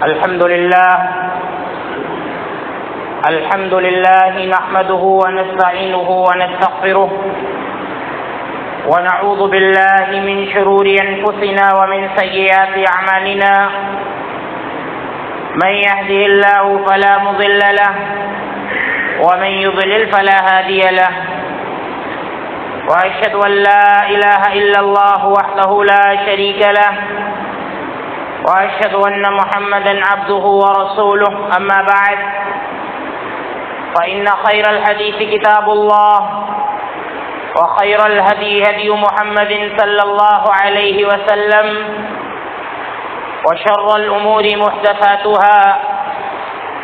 الحمد لله نحمده ونستعينه ونستغفره ونعوذ بالله من شرور أنفسنا ومن سيئات أعمالنا من يهده الله فلا مضل له ومن يضلل فلا هادي له وأشهد أن لا إله إلا الله وحده لا شريك له وأشهد أن محمدا عبده ورسوله أما بعد فإن خير الحديث كتاب الله وخير الهدي هدي محمد صلى الله عليه وسلم وشر الأمور محدثاتها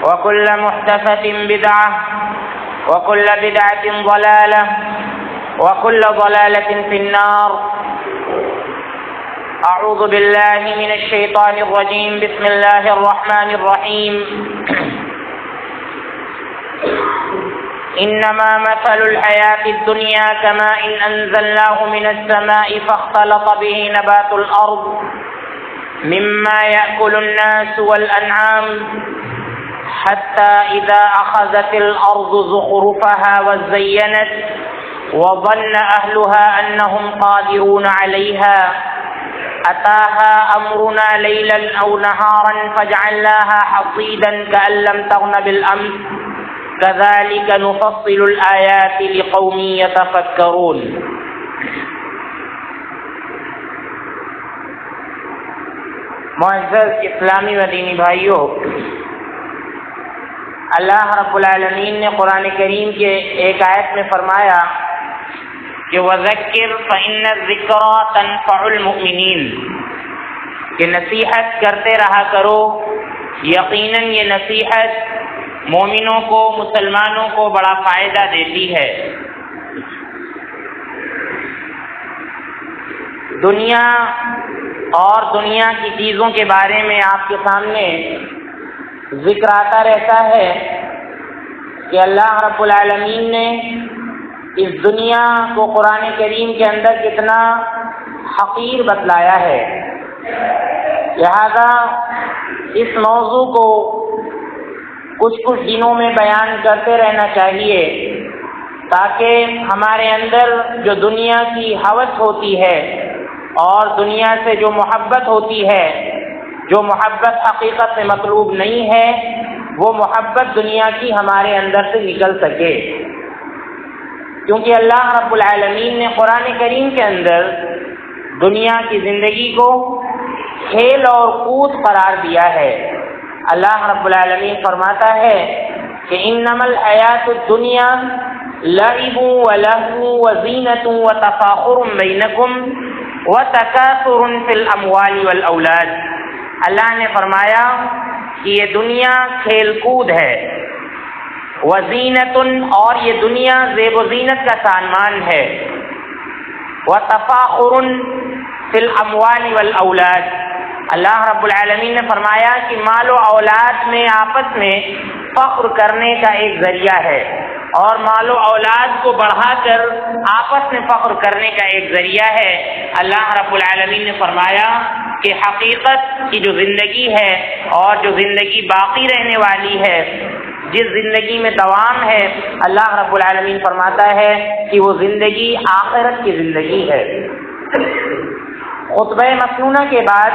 وكل محدثة بدعة وكل بدعة ضلالة وكل ضلالة في النار. أعوذ بالله من الشيطان الرجيم. بسم الله الرحمن الرحيم. إنما مثل الحياة الدنيا كماء أنزلناه من السماء فاختلط به نبات الأرض مما يأكل الناس والأنعام حتى إذا أخذت الأرض زخرفها وزينت وظن أهلها أنهم قادرون عليها أتاها أمرنا ليلا أو نهارا فجعلناها حصيدا كأن لم تغن بالأمس كذلك نفصل الآيات لقوم يتفكرون. معزز اسلامی و دینی بھائیوں، اللہ رب العالمین نے قرآن کریم کے ایک آیت میں فرمایا کہ وَذَكِّرْ فَإِنَّ الذِّكْرَى تَنفَعُ الْمُؤْمِنِينَ، کہ نصیحت کرتے رہا کرو، یقیناً یہ نصیحت مومنوں کو، مسلمانوں کو بڑا فائدہ دیتی ہے. دنیا اور دنیا کی چیزوں کے بارے میں آپ کے سامنے ذکر آتا رہتا ہے کہ اللہ رب العالمین نے اس دنیا کو قرآن کریم کے اندر کتنا حقیر بتلایا ہے. لہذا اس موضوع کو کچھ دنوں میں بیان کرتے رہنا چاہیے تاکہ ہمارے اندر جو دنیا کی ہوس ہوتی ہے اور دنیا سے جو محبت ہوتی ہے، جو محبت حقیقت میں مطلوب نہیں ہے، وہ محبت دنیا کی ہمارے اندر سے نکل سکے. کیونکہ اللہ رب العالمین نے قرآن کریم کے اندر دنیا کی زندگی کو کھیل اور کود قرار دیا ہے. اللہ رب العالمین فرماتا ہے کہ انما الحیات الدنیا لعب ولهو وزینۃ وتفاخر بینکم وتکاثر فی الاموال والاولاد. اللہ نے فرمایا کہ یہ دنیا کھیل کود ہے، وزینۃ، اور یہ دنیا زیب و زینت کا سامان ہے، وتفاخر فی الاموال والاولاد. اللہ رب العالمین نے فرمایا کہ مال و اولاد میں آپس میں فخر کرنے کا ایک ذریعہ ہے، اور مال و اولاد کو بڑھا کر آپس میں فخر کرنے کا ایک ذریعہ ہے. اللہ رب العالمین نے فرمایا کہ حقیقت کی جو زندگی ہے اور جو زندگی باقی رہنے والی ہے، جس زندگی میں دوام ہے، اللہ رب العالمین فرماتا ہے کہ وہ زندگی آخرت کی زندگی ہے. خطبہ مسنونہ کے بعد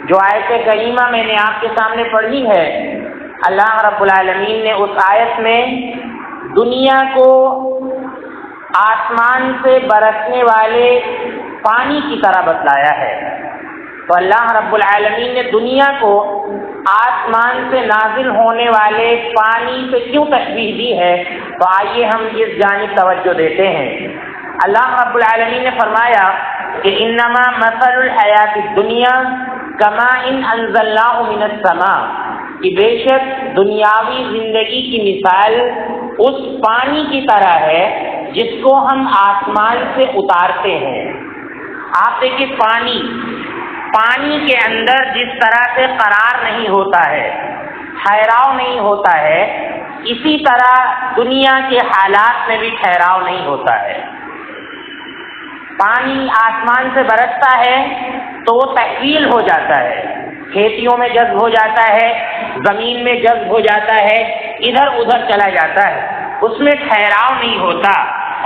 جو آیت کریمہ میں نے آپ کے سامنے پڑھی ہے، اللہ رب العالمین نے اس آیت میں دنیا کو آسمان سے برسنے والے پانی کی طرح بتلایا ہے. تو اللہ رب العالمین نے دنیا کو آسمان سے نازل ہونے والے پانی سے کیوں تشبیہ دی ہے؟ تو آئیے ہم اس جانب توجہ دیتے ہیں. اللہ رب العالمین نے فرمایا کہ انما مثل الحیات الدنیا کماء انزلناه من السماء، کہ بے شک دنیاوی زندگی کی مثال اس پانی کی طرح ہے جس کو ہم آسمان سے اتارتے ہیں. آپ دیکھیں پانی کے اندر جس طرح سے قرار نہیں ہوتا ہے، ٹھہراؤ نہیں ہوتا ہے، اسی طرح دنیا کے حالات میں بھی ٹھہراؤ نہیں ہوتا ہے. پانی آسمان سے برستا ہے تو وہ تحویل ہو جاتا ہے، کھیتیوں میں جذب ہو جاتا ہے، زمین میں جذب ہو جاتا ہے، ادھر ادھر چلا جاتا ہے، اس میں ٹھہراؤ نہیں ہوتا۔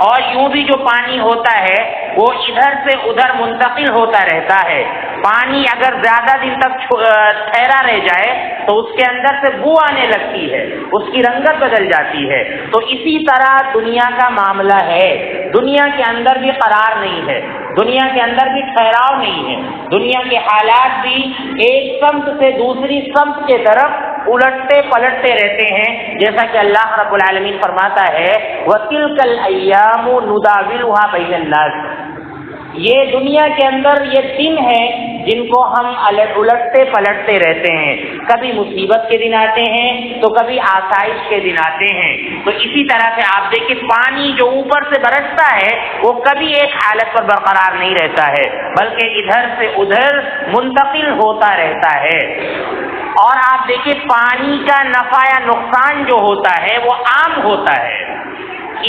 اور یوں بھی جو پانی ہوتا ہے وہ ادھر سے ادھر منتقل ہوتا رہتا ہے۔ پانی اگر زیادہ دن تک ٹھہرا رہ جائے تو اس کے اندر سے بو آنے لگتی ہے، اس کی رنگت بدل جاتی ہے۔ تو اسی طرح دنیا کا معاملہ ہے، دنیا کے اندر بھی قرار نہیں ہے، دنیا کے اندر بھی ٹھہراؤ نہیں ہے، دنیا کے حالات بھی ایک سمت سے دوسری سمت کے طرف الٹتے پلٹتے رہتے ہیں، جیسا کہ اللہ رب العالمین فرماتا ہے وَتِلْكَ الْأَيَّامُ نُدَاوِلُهَا بَيْنَ النَّاسِ، یہ دنیا کے اندر یہ دن ہیں جن کو ہم الٹتے پلٹتے رہتے ہیں، کبھی مصیبت کے دن آتے ہیں تو کبھی آسائش کے دن آتے ہیں۔ تو اسی طرح سے آپ دیکھیں پانی جو اوپر سے برستا ہے وہ کبھی ایک حالت پر برقرار نہیں رہتا ہے، بلکہ ادھر سے ادھر منتقل ہوتا رہتا ہے۔ اور آپ دیکھیں پانی کا نفع یا نقصان جو ہوتا ہے وہ عام ہوتا ہے،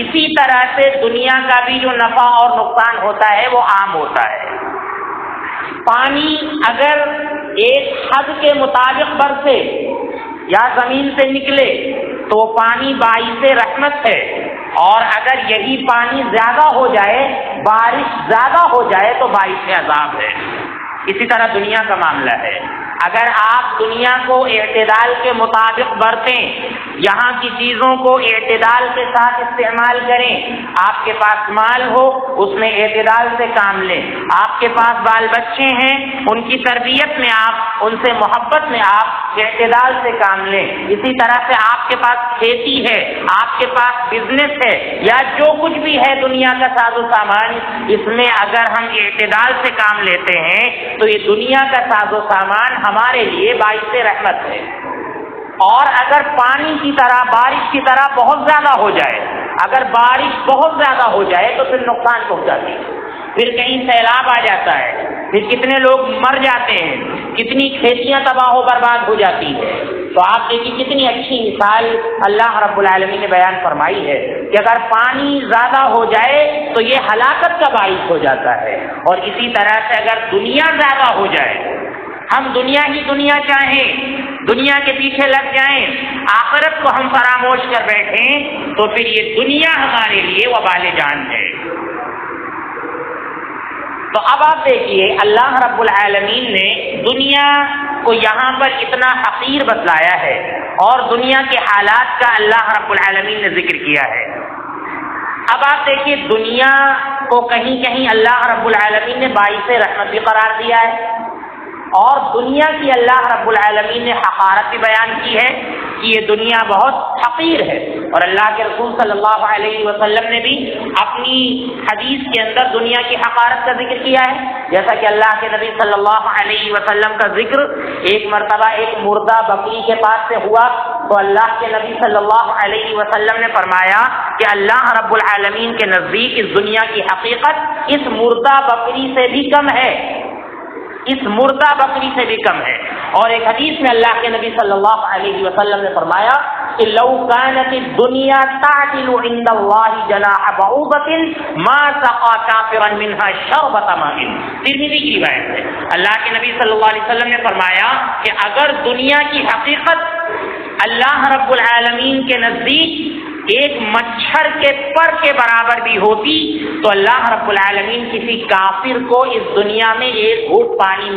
اسی طرح سے دنیا کا بھی جو نفع اور نقصان ہوتا ہے وہ عام ہوتا ہے۔ پانی اگر ایک حد کے مطابق برسے یا زمین سے نکلے تو پانی باعث رحمت ہے، اور اگر یہی پانی زیادہ ہو جائے، بارش زیادہ ہو جائے تو باعث عذاب ہے۔ اسی طرح دنیا کا معاملہ ہے، اگر آپ دنیا کو اعتدال کے مطابق برتیں، یہاں کی چیزوں کو اعتدال کے ساتھ استعمال کریں، آپ کے پاس مال ہو اس میں اعتدال سے کام لیں، آپ کے پاس بال بچے ہیں ان کی تربیت میں آپ ان سے محبت میں آپ اعتدال سے کام لیں، اسی طرح سے آپ کے پاس کھیتی ہے، آپ کے پاس بزنس ہے، یا جو کچھ بھی ہے دنیا کا ساز و سامان، اس میں اگر ہم اعتدال سے کام لیتے ہیں تو یہ دنیا کا ساز و سامان ہمارے لیے باعث رحمت ہے۔ اور اگر پانی کی طرح بارش کی طرح بہت زیادہ ہو جائے، اگر بارش بہت زیادہ ہو جائے تو پھر نقصان پہنچاتی ہے، پھر کہیں سیلاب آ جاتا ہے، پھر کتنے لوگ مر جاتے ہیں، کتنی کھیتیاں تباہ و برباد ہو جاتی ہے۔ تو آپ دیکھیے کتنی اچھی مثال اللہ رب العالمین نے بیان فرمائی ہے کہ اگر پانی زیادہ ہو جائے تو یہ ہلاکت کا باعث ہو جاتا ہے، اور اسی طرح سے اگر دنیا زیادہ ہو جائے، ہم دنیا ہی دنیا چاہیں، دنیا کے پیچھے لگ جائیں، آخرت کو ہم فراموش کر بیٹھیں تو پھر یہ دنیا ہمارے لیے وبال جان ہے۔ تو اب آپ دیکھیے اللہ رب العالمین نے دنیا کو یہاں پر اتنا حقیر بتلایا ہے، اور دنیا کے حالات کا اللہ رب العالمین نے ذکر کیا ہے۔ اب آپ دیکھیے دنیا کو کہیں کہیں اللہ رب العالمین نے باعث رحمت بھی قرار دیا ہے، اور دنیا کی اللہ رب العالمین نے حقارت بھی بیان کی ہے کہ یہ دنیا بہت حقیر ہے، اور اللہ کے رسول صلی اللہ علیہ وسلم نے بھی اپنی حدیث کے اندر دنیا کی حقارت کا ذکر کیا ہے، جیسا کہ اللہ کے نبی صلی اللہ علیہ وسلم کا ذکر ایک مرتبہ ایک مردہ بکری کے پاس سے ہوا تو اللہ کے نبی صلی اللہ علیہ وسلم نے فرمایا کہ اللہ رب العالمین کے نزدیک اس دنیا کی حقیقت اس مردہ بکری سے بھی کم ہے، اس مردہ بکری سے بھی کم ہے۔ اور ایک حدیث میں اللہ کے نبی صلی اللہ علیہ وسلم نے فرمایا کہ لو كانت الدنيا تعدل عند الله جناح بعوضة ما سقى كافرا منها شربة ماء، ترمذی کی روایت ہے۔ اللہ کے نبی صلی اللہ علیہ وسلم نے فرمایا کہ اگر دنیا کی حقیقت اللہ رب العالمین کے نزدیک ایک مچھر کے پر کے برابر بھی ہوتی تو اللہ رب العالمین کسی کافر کو اس دنیا میں ایک گھونٹ پانی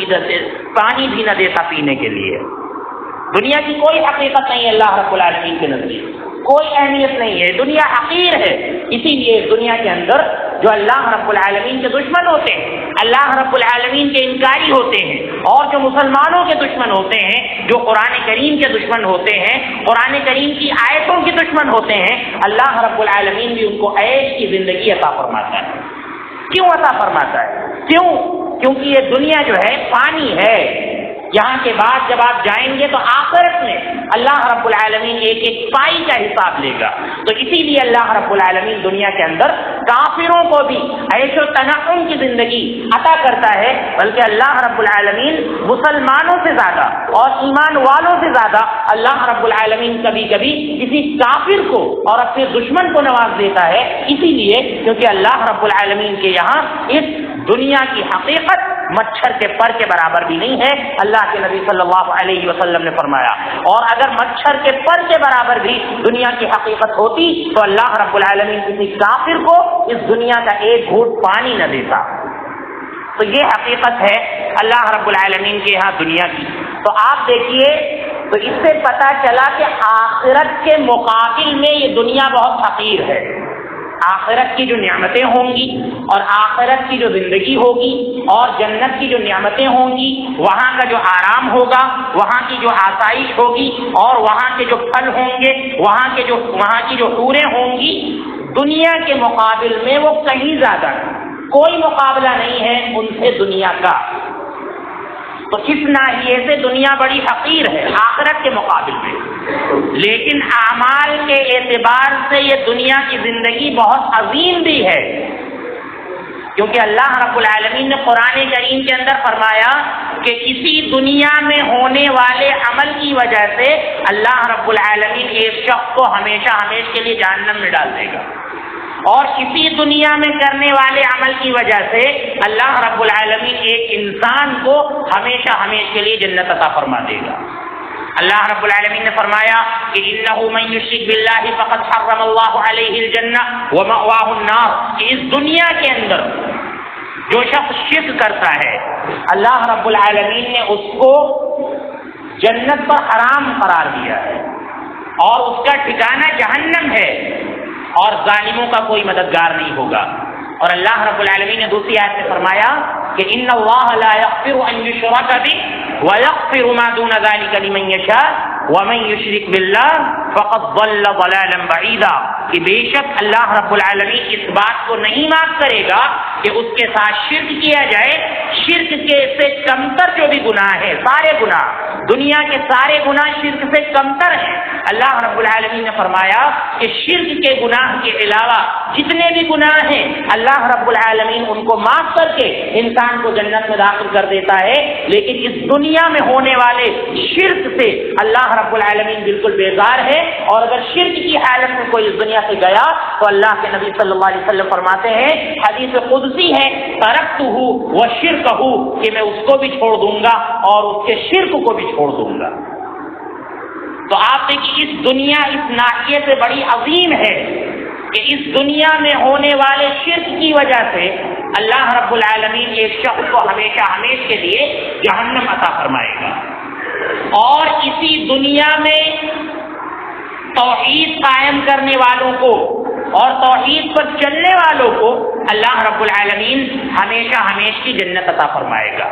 بھی نہ دیتا پینے کے لیے۔ دنیا کی کوئی حقیقت نہیں ہے اللہ رب العالمین کے نزدیک، کوئی اہمیت نہیں ہے، دنیا حقیر ہے۔ اسی لیے دنیا کے اندر جو اللہ رب العالمین کے دشمن ہوتے ہیں، اللہ رب العالمین کے انکاری ہوتے ہیں، اور جو مسلمانوں کے دشمن ہوتے ہیں، جو قرآن کریم کے دشمن ہوتے ہیں، قرآن کریم کی آیتوں کے دشمن ہوتے ہیں، اللہ رب العالمین بھی ان کو عیش کی زندگی عطا فرماتا ہے۔ کیوں عطا فرماتا ہے؟ کیونکہ یہ دنیا جو ہے پانی ہے، یہاں کے بعد جب آپ جائیں گے تو آخرت میں اللہ رب العالمین ایک ایک پائی کا حساب لے گا. تو اسی لیے اللہ رب العالمین دنیا کے اندر کافروں کو بھی عیش و تنعم کی زندگی عطا کرتا ہے، بلکہ اللہ رب العالمین مسلمانوں سے زیادہ اور ایمان والوں سے زیادہ اللہ رب العالمین کبھی کبھی کسی کافر کو اور اپنے دشمن کو نواز دیتا ہے، اسی لیے کیونکہ اللہ رب العالمین کے یہاں اس دنیا کی حقیقت مچھر کے پر کے برابر بھی نہیں ہے. اللہ کے نبی صلی اللہ علیہ وسلم نے فرمایا، اور اگر مچھر کے پر کے برابر بھی دنیا کی حقیقت ہوتی تو اللہ رب العالمین کسی کافر کو اس دنیا کا ایک گھونٹ پانی نہ دیتا. تو یہ حقیقت ہے اللہ رب العالمین کے یہاں دنیا کی. تو آپ دیکھیے، تو اس سے پتہ چلا کہ آخرت کے مقابل میں یہ دنیا بہت حقیر ہے. آخرت کی جو نعمتیں ہوں گی اور آخرت کی جو زندگی ہوگی اور جنت کی جو نعمتیں ہوں گی، وہاں کا جو آرام ہوگا، وہاں کی جو آسائش ہوگی اور وہاں کے جو پھل ہوں گے، وہاں کی جو حوریں ہوں گی، دنیا کے مقابل میں وہ کہیں زیادہ کوئی مقابلہ نہیں ہے ان سے دنیا کا. تو اس ناحیے سے دنیا بڑی حقیر ہے آخرت کے مقابل میں. لیکن اعمال کے اعتبار سے یہ دنیا کی زندگی بہت عظیم بھی ہے، کیونکہ اللہ رب العالمین نے قرآن کریم کے اندر فرمایا کہ اسی دنیا میں ہونے والے عمل کی وجہ سے اللہ رب العالمین ایک شخص کو ہمیشہ کے لیے جہنم میں ڈال دے گا، اور اسی دنیا میں کرنے والے عمل کی وجہ سے اللہ رب العالمین ایک انسان کو ہمیشہ کے لیے جنت عطا فرما دے گا. اللہ رب العالمین نے فرمایا کہ انہ من یشرک باللہ فقد حرم اللہ علیہ الجنہ ومأواہ النار، کہ اس دنیا کے اندر جو شخص شرک کرتا ہے اللہ رب العالمین نے اس کو جنت پر حرام قرار دیا ہے اور اس کا ٹھکانہ جہنم ہے، اور ظالموں کا کوئی مددگار نہیں ہوگا. اور اللہ رب العالمین نے دوسری آیت میں فرمایا کہ ان اللہ لا یغفر ان یشرک بہ ویغفر ما دون ذلک لمن یشاء ومن یشرک باللہ فقد ضل ضلالا بعیدا، کہ بے شک اللہ رب العالمین اس بات کو نہیں معاف کرے گا کہ اس کے ساتھ شرک کیا جائے. شرک کے سے کمتر جو بھی گناہ ہے، سارے گناہ دنیا کے سارے گناہ شرک سے کمتر ہیں. اللہ رب العالمین نے فرمایا کہ شرک کے گناہ کے علاوہ جتنے بھی گناہ ہیں اللہ رب العالمین ان کو معاف کر کے انسان کو جنت میں داخل کر دیتا ہے. لیکن اس دنیا میں ہونے والے شرک سے اللہ رب العالمین بالکل بیزار ہے، اور اگر شرک کی حالت میں کوئی اس دنیا سے گیا تو اللہ کے نبی صلی اللہ علیہ وسلم فرماتے ہیں، حدیث قدسی ہے، ترکتہ وشرکہ، کہ میں اس کو بھی چھوڑ دوں گا اور اس کے شرک کو بھی چھوڑ دوں گا. تو آپ دیکھیے اس دنیا اس ناحیے سے بڑی عظیم ہے کہ اس دنیا میں ہونے والے شرک کی وجہ سے اللہ رب العالمین ایک شخص کو ہمیشہ کے لیے جہنم عطا فرمائے گا، اور اسی دنیا میں توحید قائم کرنے والوں کو اور توحید پر چلنے والوں کو اللہ رب العالمین ہمیشہ کی جنت عطا فرمائے گا.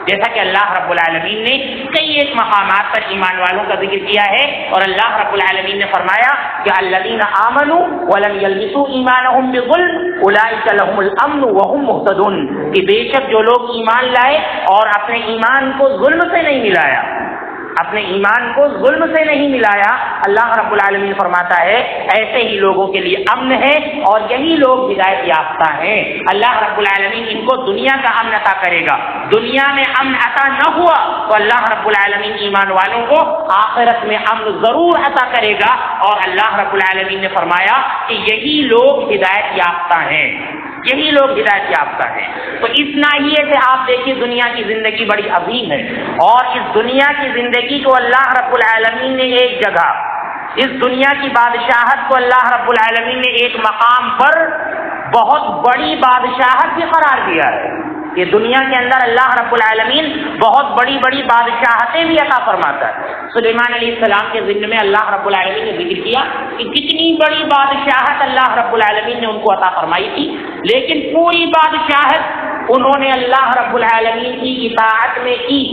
جیسا کہ اللہ رب العالمین نے کئی ایک مقامات پر ایمان والوں کا ذکر کیا ہے، اور اللہ رب العالمین نے فرمایا کہ الذین آمنوا ولم یلبسوا ایمانہم بظلم اولئک لہم الامن وہم مہتدون، کہ بے شک جو لوگ ایمان لائے اور اپنے ایمان کو ظلم سے نہیں ملایا، اپنے ایمان کو ظلم سے نہیں ملایا، اللہ رب العالمین فرماتا ہے ایسے ہی لوگوں کے لیے امن ہے اور یہی لوگ ہدایت یافتہ ہیں. اللہ رب العالمین ان کو دنیا کا امن عطا کرے گا. دنیا میں امن عطا نہ ہوا تو اللہ رب العالمین ایمان والوں کو آخرت میں امن ضرور عطا کرے گا، اور اللہ رب العالمین نے فرمایا کہ یہی لوگ ہدایت یافتہ ہیں، یہی لوگ ہدایت یافتہ ہیں. تو اس ناحیے سے آپ دیکھیے دنیا کی زندگی بڑی عظیم ہے، اور اس دنیا کی زندگی کو اللہ رب العالمین نے ایک جگہ، اس دنیا کی بادشاہت کو اللہ رب العالمین نے ایک مقام پر بہت بڑی بادشاہت بھی قرار دیا ہے. یہ دنیا کے اندر اللہ رب العالمین بہت بڑی بڑی بادشاہتیں بھی عطا فرماتا ہے. سلیمان علیہ السلام کے ذمے میں اللہ رب العالمین نے ذکر کیا کہ کتنی بڑی بادشاہت اللہ رب العالمین نے ان کو عطا فرمائی تھی، لیکن پوری بادشاہت انہوں نے اللہ رب العالمین کی اطاعت میں کی،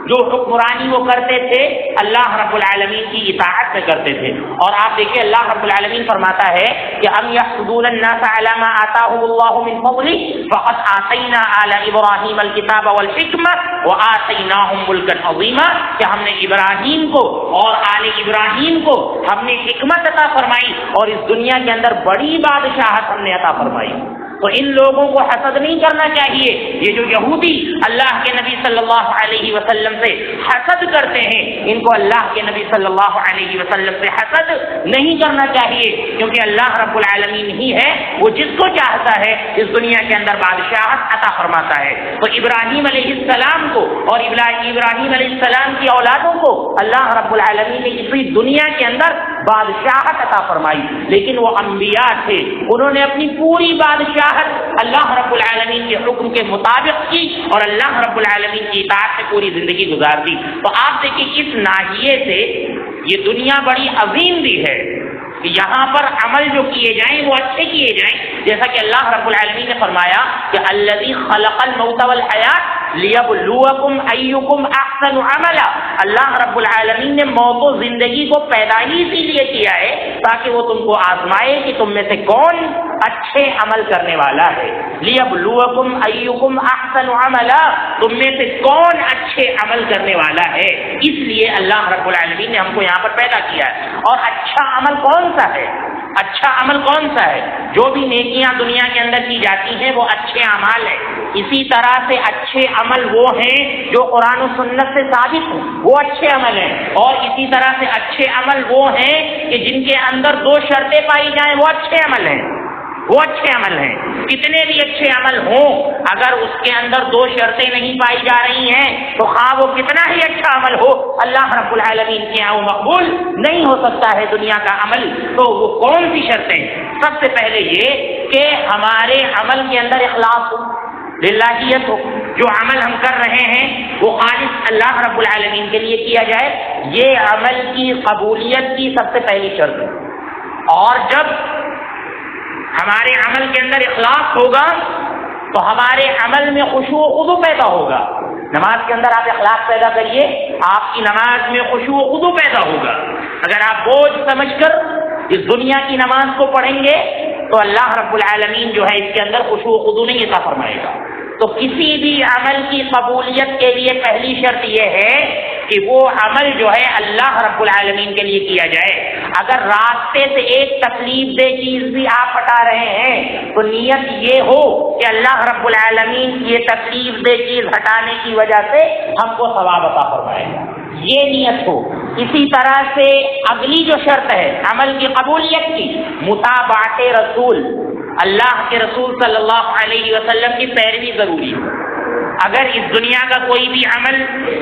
جو حکمرانی وہ کرتے تھے اللہ رب العالمین کی اطاعت میں کرتے تھے. اور آپ دیکھیں اللہ رب العالمین فرماتا ہے کہ ام یحسدون الناس علی ما آتاهم اللہ من فضلہ فقد آتینا آل ابراہیم الکتاب والحکمہ وآتیناہم ملکا عظیما، کہ ہم نے ابراہیم کو اور آل ابراہیم کو ہم نے حکمت عطا فرمائی اور اس دنیا کے اندر بڑی بادشاہت ہم نے عطا فرمائی. تو ان لوگوں کو حسد نہیں کرنا چاہیے. یہ جو یہودی اللہ کے نبی صلی اللہ علیہ وسلم سے حسد کرتے ہیں، ان کو اللہ کے نبی صلی اللہ علیہ وسلم سے حسد نہیں کرنا چاہیے، کیونکہ اللہ رب العالمین ہی ہے وہ جس کو چاہتا ہے اس دنیا کے اندر بادشاہت عطا فرماتا ہے. تو ابراہیم علیہ السلام کو اور ابراہیم علیہ السلام کی اولادوں کو اللہ رب العالمین نے اسی دنیا کے اندر بادشاہت عطا فرمائی، لیکن وہ انبیاء تھے، انہوں نے اپنی پوری بادشاہت اللہ رب العالمین کے حکم کے مطابق کی اور اللہ رب العالمین کی اطاعت سے پوری زندگی گزار دی. تو آپ دیکھیں اس ناحیے سے یہ دنیا بڑی عظیم بھی ہے کہ یہاں پر عمل جو کیے جائیں وہ اچھے کیے جائیں، جیسا کہ اللہ رب العالمین نے فرمایا کہ الذی خلق الموت والحیات لیبلوکم ایکم احسن عملا. اللہ رب العالمین نے موت و زندگی کو پیدا ہی اسی لیے کیا ہے تاکہ وہ تم کو آزمائے کہ تم میں سے کون اچھے عمل کرنے والا ہے. لیبلوکم ایکم احسن عملا، تم میں سے کون اچھے عمل کرنے والا ہے. اس لیے اللہ رب العالمین نے ہم کو یہاں پر پیدا کیا ہے. اور اچھا عمل کون سا ہے؟ اچھا عمل کون سا ہے؟ جو بھی نیکیاں دنیا کے اندر کی جاتی ہیں وہ اچھے اعمال ہیں. اسی طرح سے اچھے عمل وہ ہیں جو قرآن و سنت سے ثابت ہوں، وہ اچھے عمل ہیں. اور اسی طرح سے اچھے عمل وہ ہیں کہ جن کے اندر دو شرطیں پائی جائیں، وہ اچھے عمل ہیں. وہ اچھے عمل ہیں. کتنے بھی اچھے عمل ہوں، اگر اس کے اندر دو شرطیں نہیں پائی جا رہی ہیں تو خواہ وہ کتنا ہی اچھا عمل ہو اللہ رب العالمین کے یہاں وہ مقبول نہیں ہو سکتا ہے دنیا کا عمل. تو وہ کون سی شرطیں؟ سب سے پہلے یہ کہ ہمارے عمل کے اندر اخلاص ہو، للہیت ہو. جو عمل ہم کر رہے ہیں وہ خالص اللہ رب العالمین کے لیے کیا جائے، یہ عمل کی قبولیت کی سب سے پہلی شرط ہے. اور جب ہمارے عمل کے اندر اخلاص ہوگا تو ہمارے عمل میں خشوع و خضوع پیدا ہوگا. نماز کے اندر آپ اخلاص پیدا کریے، آپ کی نماز میں خشوع و خضوع پیدا ہوگا. اگر آپ بوجھ سمجھ کر اس دنیا کی نماز کو پڑھیں گے تو اللہ رب العالمین جو ہے اس کے اندر خشوع و خضوع نہیں عطا فرمائے گا. تو کسی بھی عمل کی قبولیت کے لیے پہلی شرط یہ ہے کہ وہ عمل جو ہے اللہ رب العالمین کے لیے کیا جائے. اگر راستے سے ایک تکلیف دہ چیز بھی آپ ہٹا رہے ہیں تو نیت یہ ہو کہ اللہ رب العالمین یہ تکلیف دہ چیز ہٹانے کی وجہ سے ہم کو ثواب عطا فرمائے گا، یہ نیت ہو. اسی طرح سے اگلی جو شرط ہے عمل کی قبولیت کی، متابعت رسول، اللہ کے رسول صلی اللہ علیہ وسلم کی پیروی ضروری ہے. اگر اس دنیا کا کوئی بھی عمل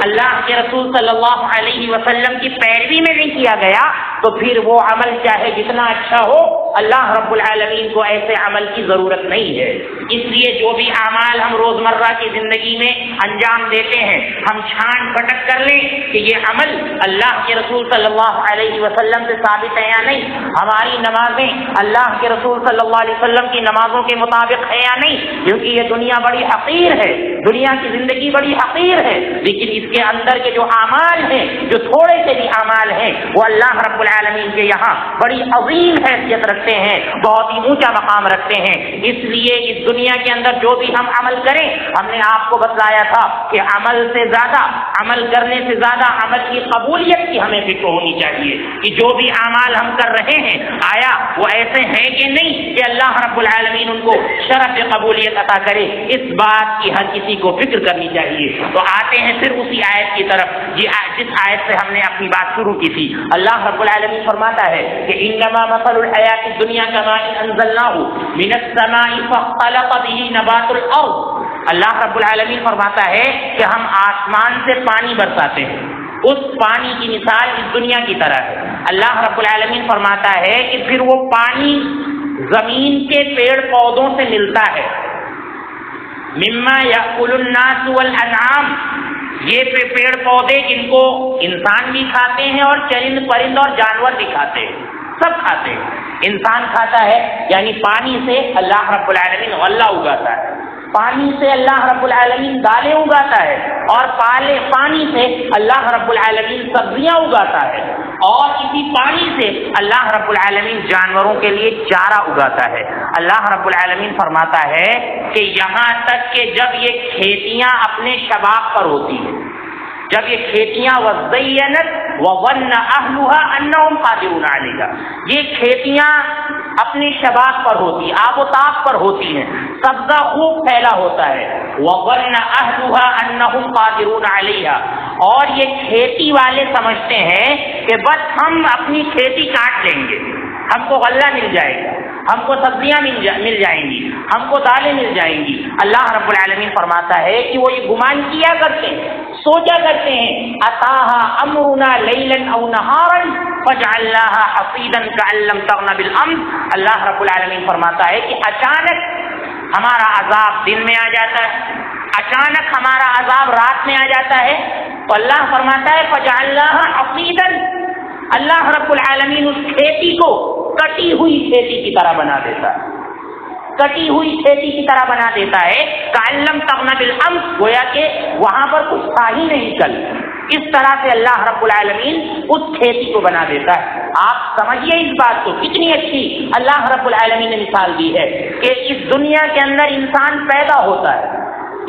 اللہ کے رسول صلی اللہ علیہ وسلم کی پیروی میں نہیں کیا گیا تو پھر وہ عمل چاہے جتنا اچھا ہو اللہ رب العالمین کو ایسے عمل کی ضرورت نہیں ہے. اس لیے جو بھی اعمال ہم روزمرہ کی زندگی میں انجام دیتے ہیں ہم چھان پھٹک کر لیں کہ یہ عمل اللہ کے رسول صلی اللہ علیہ وسلم سے ثابت ہے یا نہیں. ہماری نمازیں اللہ کے رسول صلی اللہ علیہ وسلم کی نمازوں کے مطابق ہے یا نہیں، کیونکہ یہ دنیا بڑی حقیر ہے، دنیا کی زندگی بڑی حقیر ہے. لیکن اس کے اندر کے جو اعمال ہیں، جو تھوڑے سے بھی اعمال ہیں، وہ اللہ رب العالمین کے یہاں بڑی عظیم حیثیت رکھتے ہیں، بہت ہی اونچا مقام رکھتے ہیں. اس لیے اس دنیا کے اندر جو بھی ہم عمل کریں، ہم نے آپ کو بتلایا تھا کہ عمل سے زیادہ، عمل کرنے سے زیادہ عمل کی قبولیت کی ہمیں فکر ہونی چاہیے کہ جو بھی اعمال ہم کر رہے ہیں آیا وہ ایسے ہیں کہ نہیں کہ اللہ رب العالمین ان کو شرف قبولیت عطا کرے. اس بات کی ہر کسی کو فکر کرنی چاہیے. تو آتے ہیں پھر اسی آیت کی طرف جس آیت سے ہم نے اپنی بات شروع کی تھی. اللہ رب العالمین فرماتا ہے کہ انما مثل الحیات الدنیا کماء انزلناه من السماء فاختلط به نبات الارض. اللہ رب العالمین فرماتا ہے کہ ہم آسمان سے پانی برساتے ہیں، اس پانی کی مثال اس دنیا کی طرح ہے. اللہ رب العالمین فرماتا ہے کہ پھر وہ پانی زمین کے پیڑ پودوں سے ملتا ہے. مما یاکل الناس والانعام، یہ پیڑ پودے جن کو انسان بھی کھاتے ہیں اور چرند پرند اور جانور بھی کھاتے ہیں، سب کھاتے ہیں. انسان کھاتا ہے یعنی پانی سے اللہ رب العالمین غلہ اگاتا ہے. پانی سے اللہ رب العالمین دالیں اگاتا ہے، اور پانی سے اللہ رب العالمین سبزیاں اگاتا ہے، اور اسی پانی سے اللہ رب العالمین جانوروں کے لیے چارہ اگاتا ہے۔ اللہ رب العالمین فرماتا ہے کہ یہاں تک کہ جب یہ کھیتیاں اپنے شباب پر ہوتی ہیں، جب یہ کھیتیاں وَزَيَّنَتْ وَظَنَّ أَهْلُهَا أَنَّهُمْ قَادِرُونَ عَلَيْهَا، یہ کھیتیاں اپنے شباب پر ہوتی، آب و تاب پر ہوتی ہیں، سبزہ خوب پھیلا ہوتا ہے، وَظَنَّ أَهْلُهَا أَنَّهُمْ قَادِرُونَ عَلَيْهَا، اور یہ کھیتی والے سمجھتے ہیں کہ بس ہم اپنی کھیتی کاٹ لیں گے، ہم کو غلہ مل جائے گا، ہم کو سبزیاں مل جائیں گی، ہم کو دالیں مل جائیں گی۔ اللہ رب العالمین فرماتا ہے کہ وہ یہ گمان کیا کرتے ہیں، سوچا کرتے ہیں، اتاہا امرنا لیلا او نہارا فجعلناها حصیدا کأن لم تغن بالامس۔ اللہ رب العالمین فرماتا ہے کہ اچانک ہمارا عذاب دن میں آ جاتا ہے، اچانک ہمارا عذاب رات میں آ جاتا ہے، تو اللہ فرماتا ہے فجعلناها حصیدا، اللہ رب العالمین اس کھیتی کو کٹی ہوئی کھیتی کی طرح بنا دیتا ہے، کٹی ہوئی کھیتی کی طرح بنا دیتا ہے، کَأَلَّمْ تَغْنَ بِالْأَمْسِ، گویا کہ وہاں پر کچھ تھا ہی نہیں کل۔ اس طرح سے اللہ رب العالمین اس کھیتی کو بنا دیتا ہے۔ آپ سمجھیے اس بات کو، کتنی اچھی اللہ رب العالمین نے مثال دی ہے کہ اس دنیا کے اندر انسان پیدا ہوتا ہے،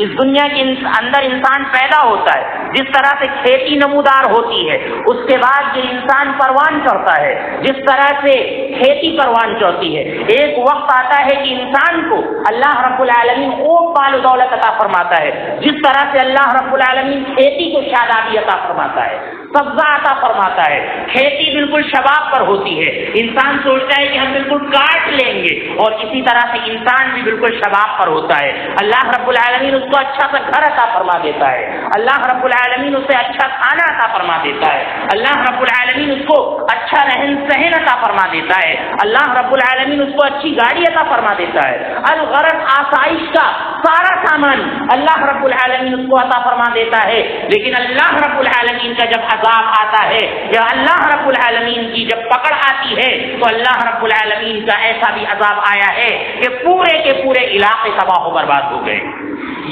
اس دنیا کے اندر انسان پیدا ہوتا ہے، جس طرح سے کھیتی نمودار ہوتی ہے، اس کے بعد یہ انسان پروان چڑھتا ہے، جس طرح سے کھیتی پروان چڑھتی ہے، ایک وقت آتا ہے کہ انسان کو اللہ رب العالمین خوب مال و دولت عطا فرماتا ہے، جس طرح سے اللہ رب العالمین کھیتی کو شادابی عطا فرماتا ہے، سبزہ عطا فرماتا ہے، کھیتی بالکل شباب پر ہوتی ہے، انسان سوچتا ہے کہ ہم بالکل کاٹ لیں گے، اور اسی طرح سے انسان بھی بالکل شباب پر ہوتا ہے، اللہ رب العالمین اس کو اچھا سا گھر عطا فرما دیتا ہے، اللہ رب العالمین اسے اچھا کھانا عطا فرما دیتا ہے، اللہ رب العالمین اس کو اچھا رہن سہن عطا فرما دیتا ہے، اللہ رب العالمین اس کو اچھی گاڑی عطا فرما دیتا ہے، الغرض آسائش کا سارا سامان اللہ رب العالمین اس کو عطا فرما دیتا ہے۔ لیکن اللہ رب العالمین کا جب عذاب آتا ہے یا اللہ رب العالمین کی جب پکڑ آتی ہے تو اللہ رب العالمین کا ایسا بھی عذاب آیا ہے کہ پورے کے پورے علاقے تباہ و برباد ہو گئے۔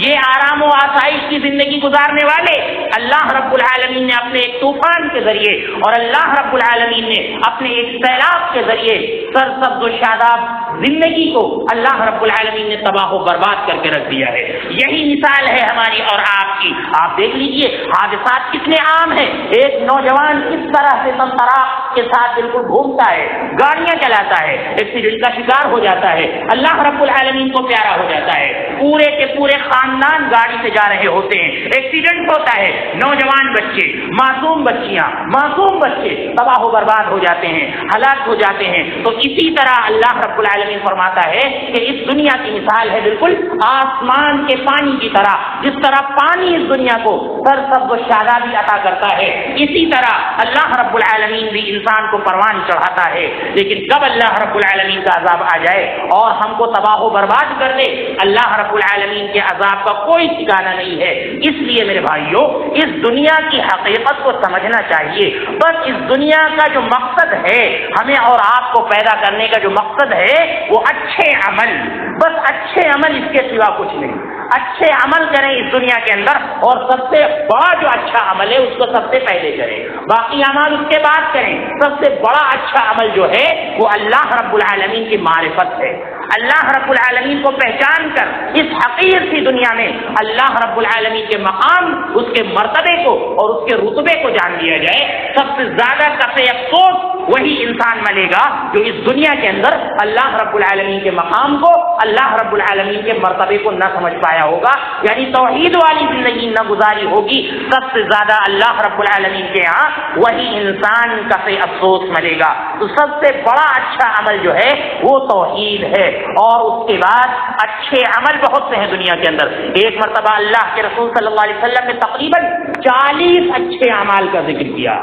یہ آرام و آسائش کی زندگی گزارنے والے اللہ رب العالمین نے اپنے ایک طوفان کے ذریعے اور اللہ رب العالمین نے اپنے ایک سیلاب کے ذریعے سرسبز و شاداب زندگی کو اللہ رب العالمین نے تباہ و برباد کر کے رکھ دیا ہے۔ یہی مثال ہے ہماری اور آپ کی۔ آپ دیکھ لیجئے حادثات کتنے عام ہیں، ایک نوجوان کس طرح سے طراق کے ساتھ بالکل گھومتا ہے، گاڑیاں چلاتا ہے، ایکسیڈنٹ کا شکار ہو جاتا ہے، اللہ رب العالمین کو پیارا ہو جاتا ہے، پورے کے پورے خاندان گاڑی سے جا رہے ہوتے ہیں، ایکسیڈنٹ ہوتا ہے، نوجوان بچے، معصوم بچیاں، معصوم بچے تباہ و برباد ہو جاتے ہیں، ہلاک ہو جاتے ہیں۔ تو اسی طرح اللہ رب العالمین فرماتا ہے کہ اس دنیا کی مثال ہے بالکل آسمان کے پانی کی طرح، جس طرح پانی اس دنیا کو سرسبز و شادابی عطا کرتا ہے، اسی طرح اللہ رب العالمین بھی انسان کو پروان چڑھاتا ہے۔ لیکن کب اللہ رب العالمین کا عذاب آ جائے اور ہم کو تباہ و برباد کر دے، اللہ رب العالمین کے عذاب کا کوئی ٹھکانہ نہیں ہے۔ اس لیے میرے بھائیوں، اس دنیا کی حقیقت کو سمجھنا چاہیے۔ بس اس دنیا کا جو مقصد ہے، ہمیں اور آپ کو پیدا کرنے کا جو مقصد ہے وہ اچھے عمل، بس اچھے عمل، اس کے سوا کچھ نہیں۔ اچھے عمل کریں اس دنیا کے اندر، اور سب سے بڑا جو اچھا عمل ہے اس کو سب سے پہلے کریں، باقی اعمال اس کے بعد کریں۔ سب سے بڑا اچھا عمل جو ہے وہ اللہ رب العالمین کی معرفت ہے۔ اللہ رب العالمین کو پہچان کر اس حقیر سی دنیا میں اللہ رب العالمین کے مقام، اس کے مرتبے کو اور اس کے رتبے کو جان لیا جائے۔ سب سے زیادہ کفے افسوس وہی انسان ملے گا جو اس دنیا کے اندر اللہ رب العالمین کے مقام کو، اللہ رب العالمین کے مرتبے کو نہ سمجھ پایا ہوگا، یعنی توحید والی زندگی نہ گزاری ہوگی۔ سب سے زیادہ اللہ رب العالمین کے ہاں وہی انسان کفے افسوس ملے گا۔ تو سب سے بڑا اچھا عمل جو ہے وہ توحید ہے، اور اس کے بعد اچھے عمل بہت سے ہیں دنیا کے اندر۔ ایک مرتبہ اللہ کے رسول صلی اللہ علیہ وسلم نے تقریباً 40 اچھے اعمال کا ذکر کیا،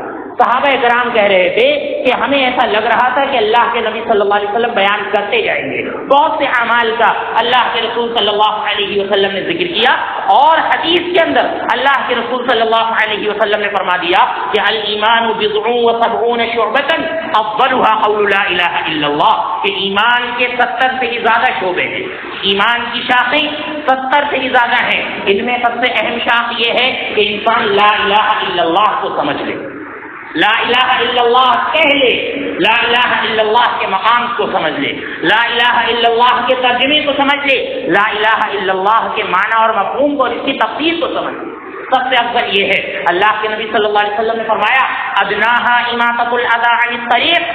صحابہ کرام کہہ رہے تھے کہ ہمیں ایسا لگ رہا تھا کہ اللہ کے نبی صلی اللہ علیہ وسلم بیان کرتے جائیں گے. بہت سے اعمال کا اللہ کے رسول صلی اللہ علیہ وسلم نے ذکر کیا اور حدیث کے اندر اللہ کے رسول صلی اللہ علیہ وسلم نے فرما دیا کہ الایمان بضع وسبعون شعبۃ افضلها قول لا الہ الا اللہ، کہ ایمان کے 70 سے زیادہ شعبے ہیں، ایمان کی شاخیں 70 سے زیادہ ہیں. ان میں سب سے اہم شاخ یہ ہے کہ انسان لا الہ الا اللہ کو سمجھ لے، لا الہ الا اللہ کہہ لے، لا الہ الا اللہ کے مقام کو سمجھ لے، لا الہ الا اللہ کے ترجمے کو سمجھ لے، لا الہ الا اللہ کے معنی اور مفہوم کو اور اس کی تفسیر کو سمجھ لے. سب سے افضل یہ ہے، اللہ کے نبی صلی اللہ علیہ وسلم نے فرمایا ادناہا اماطۃ الاذی عن الطریق،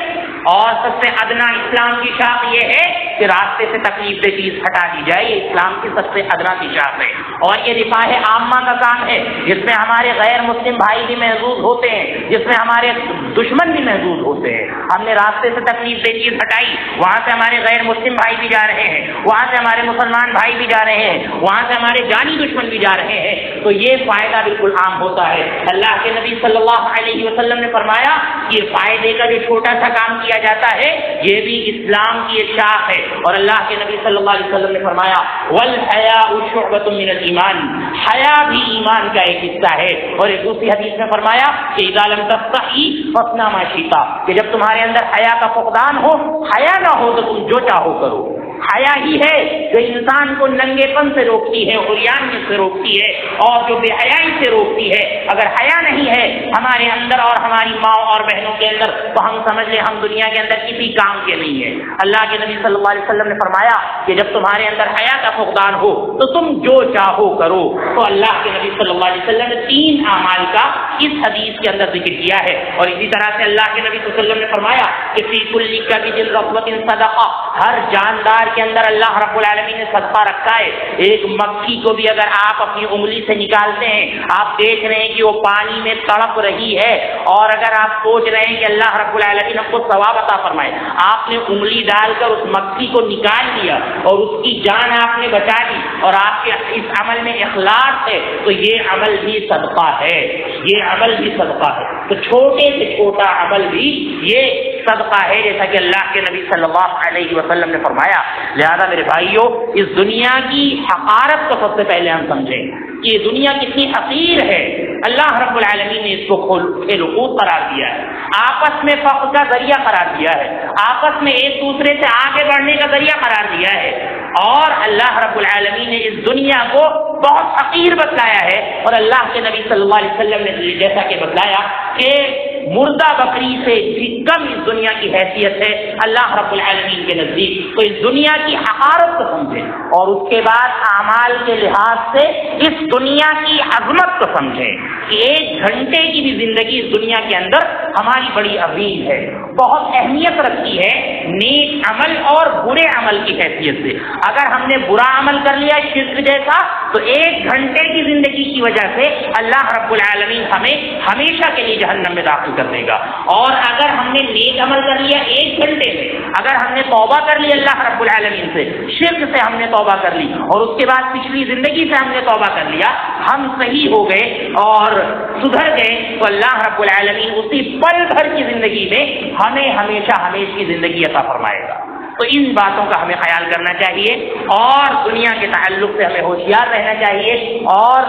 اور سب سے ادنا اسلام کی شاخ یہ ہے کہ راستے سے تکلیف دہ چیز ہٹا دی جائے، یہ اسلام کی سب سے ادنا کی شاخ ہے. اور یہ رفاہ عامہ کا کام ہے جس میں ہمارے غیر مسلم بھائی بھی محظوظ ہوتے ہیں، جس میں ہمارے دشمن بھی محظوظ ہوتے ہیں. ہم نے راستے سے تکلیف دہ چیز ہٹائی، وہاں سے ہمارے غیر مسلم بھائی بھی جا رہے ہیں، وہاں سے ہمارے مسلمان بھائی بھی جا رہے ہیں، وہاں سے ہمارے جانی دشمن بھی جا رہے ہیں، تو یہ فائدہ بالکل عام ہوتا ہے. اللہ کے نبی صلی اللہ علیہ وسلم نے فرمایا کہ فائدے کا جو چھوٹا سا کام کیا جاتا ہے یہ بھی اسلام کی ایک شاخ ہے. اور اللہ کے نبی صلی اللہ علیہ وسلم نے فرمایا والحیاء شعبۃ من الایمان، حیا بھی ایمان کا ایک حصہ ہے. اور ایک دوسری حدیث میں فرمایا کہ اذا لم تستحی فاصنع ما شئت، کہ جب تمہارے اندر حیا کا فقدان ہو، حیا نہ ہو تو تم جو چاہو کرو. حیا ہی ہے جو انسان کو ننگے پن سے روکتی ہے، عریانی سے روکتی ہے اور جو بے حیائی سے روکتی ہے. اگر حیا نہیں ہے ہمارے اندر اور ہماری ماں اور بہنوں کے اندر تو ہم سمجھ لیں ہم دنیا کے اندر کسی کام کے نہیں ہیں. اللہ کے نبی صلی اللہ علیہ وسلم نے فرمایا کہ جب تمہارے اندر حیا کا فقدان ہو تو تم جو چاہو کرو. تو اللہ کے نبی صلی اللہ علیہ وسلم نے 3 اعمال کا اس حدیث کے اندر ذکر کیا ہے. اور اسی طرح سے اللہ کے نبی صلی اللہ علیہ وسلم نے فرمایا کہ فی کل کبد رطبۃ صدقہ، ہر جاندار کے اندر اللہ رب العالمین نے صدقہ رکھا ہے. ایک مکھی کو بھی اگر آپ اپنی انگلی سے نکالتے ہیں، آپ دیکھ رہے ہیں کہ وہ پانی میں تڑپ رہی ہے، اور اگر آپ سوچ رہے ہیں کہ اللہ رب العالمین ہم کو ثواب عطا فرمائے، آپ نے انگلی ڈال کر اس مکھی کو نکال لیا اور اس کی جان آپ نے بچا دی اور آپ کے اس عمل میں اخلاص ہے، تو یہ عمل بھی صدقہ ہے، یہ عمل بھی صدقہ ہے. تو چھوٹے سے چھوٹا عمل بھی یہ صدقہ ہے، جیسا کہ اللہ کے نبی صلی اللہ علیہ وسلم نے فرمایا. لہذا میرے بھائیوں، اس دنیا کی حقارت کو سب سے پہلے ہم سمجھیں کہ یہ دنیا کتنی حقیر ہے. اللہ رب العالمین نے اس کو کھیل کود قرار دیا ہے، آپس میں فخر کا ذریعہ قرار دیا ہے، آپس میں ایک دوسرے سے آگے بڑھنے کا ذریعہ قرار دیا ہے. اور اللہ رب العالمین نے اس دنیا کو بہت حقیر بتلایا ہے. اور اللہ کے نبی صلی اللہ علیہ وسلم نے جیسا کہ بتلایا کہ مردہ بکری سے بھی کم اس دنیا کی حیثیت ہے اللہ رب العالمین کے نزدیک. تو اس دنیا کی حقارت کو سمجھیں اور اس کے بعد اعمال کے لحاظ سے اس دنیا کی عظمت کو سمجھیں کہ 1 گھنٹے کی بھی زندگی اس دنیا کے اندر ہماری بڑی عظیم ہے، بہت اہمیت رکھتی ہے نیک عمل اور برے عمل کی حیثیت سے. اگر ہم نے برا عمل کر لیا شرک جیسا تو 1 گھنٹے کی زندگی کی وجہ سے اللہ رب العالمین ہمیں ہمیشہ کے لیے جہنم میں داخل کر دے گا. اور اگر ہم نے نیک عمل کر لیا 1 گھنٹے میں، اگر ہم نے توبہ کر لی اللہ رب العالمین سے، شرک سے ہم نے توبہ کر لی اور اس کے بعد پچھلی زندگی سے ہم نے توبہ کر لیا، ہم صحیح ہو گئے اور سدھر گئے، تو اللہ رب العالمین اسی پل بھر کی زندگی میں ہمیں ہمیشہ کی زندگی عطا فرمائے گا. تو ان باتوں کا ہمیں خیال کرنا چاہیے اور دنیا کے تعلق سے ہمیں ہوشیار رہنا چاہیے اور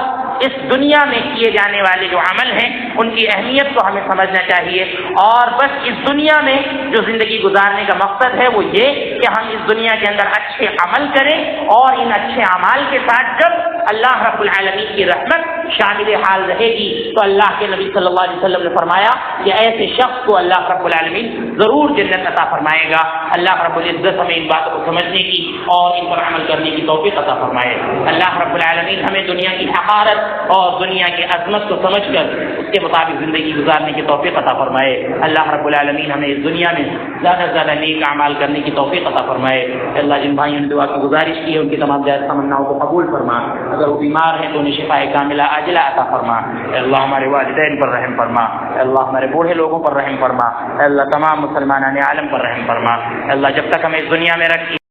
اس دنیا میں کیے جانے والے جو عمل ہیں ان کی اہمیت کو ہمیں سمجھنا چاہیے. اور بس اس دنیا میں جو زندگی گزارنے کا مقصد ہے وہ یہ کہ ہم اس دنیا کے اندر اچھے عمل کریں اور ان اچھے اعمال کے ساتھ جب اللہ رب العالمین کی رحمت شامل حال رہے گی تو اللہ کے نبی صلی اللہ علیہ وسلم نے فرمایا کہ ایسے شخص کو اللہ رب العالمین ضرور جنت عطا فرمائے گا. اللہ رب العزت ہمیں ان باتوں کو سمجھنے کی اور ان پر عمل کرنے کی توفیق عطا فرمائے. اللہ رب العالمین ہمیں دنیا کی حقارت اور دنیا کی عظمت کو سمجھ کر اس کے مطابق زندگی گزارنے کی توفیق عطا فرمائے. اللہ رب العالمین ہمیں اس دنیا میں زیادہ سے زیادہ نیک اعمال کرنے کی توفیق عطا فرمائے. اللہ جن بھائیوں نے دعا کی گزارش کی ہے ان کی تمام جائز تمناؤں کو قبول فرما. اگر وہ بیمار ہیں تو انہیں شفا کاملہ عاجلہ عطا فرما. اللہ ہمارے والدین پر رحم فرما. اللہ ہمارے بوڑھے لوگوں پر رحم فرما. اللہ تمام مسلمانان عالم پر رحم فرما. اللہ جب تک ہمیں اس دنیا میں رکھی